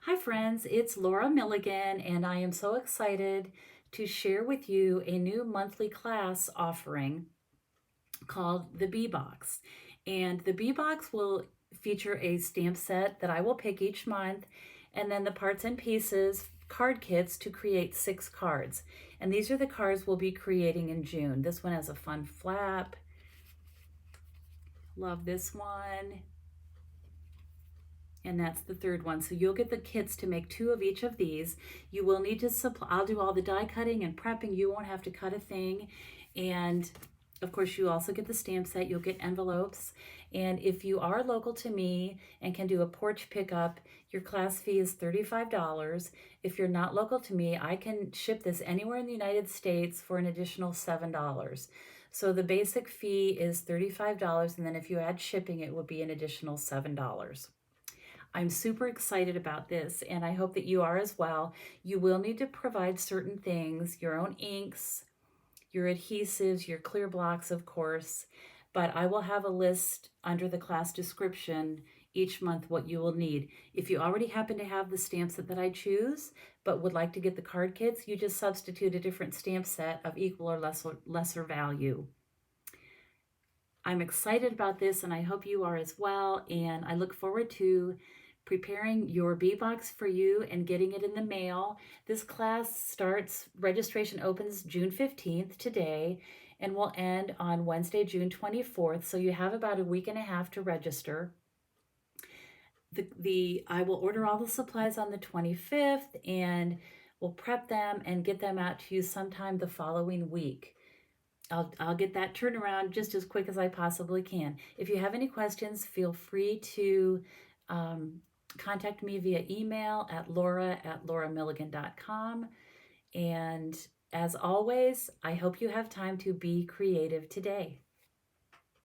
Hi friends, it's Laura Milligan and I am so excited to share with you a new monthly class offering called the B Box. And the B Box will feature a stamp set that I will pick each month and then the parts and pieces card kits to create 6 cards. And these are the cards we'll be creating in June. This one has a fun flap. Love this one. And that's the third one. So you'll get the kits to make 2 of each of these. You will need to supply, I'll do all the die cutting and prepping. You won't have to cut a thing. And of course, you also get the stamp set. You'll get envelopes. And if you are local to me and can do a porch pickup, your class fee is $35. If you're not local to me, I can ship this anywhere in the United States for an additional $7. So the basic fee is $35, and then if you add shipping, it would be an additional $7. I'm super excited about this, and I hope that you are as well. You will need to provide certain things, your own inks, your adhesives, your clear blocks, of course, but I will have a list under the class description each month what you will need. If you already happen to have the stamp set that I choose, but would like to get the card kits, you just substitute a different stamp set of equal or lesser value. I'm excited about this, and I hope you are as well, and I look forward to preparing your B-Box for you and getting it in the mail. This class starts, registration opens June 15th today and will end on Wednesday, June 24th. So you have about a week and a half to register. I will order all the supplies on the 25th and we'll prep them and get them out to you sometime the following week. I'll get that turned around just as quick as I possibly can. If you have any questions, feel free to contact me via email at laura@lauramilligan.com. And as always, I hope you have time to be creative today.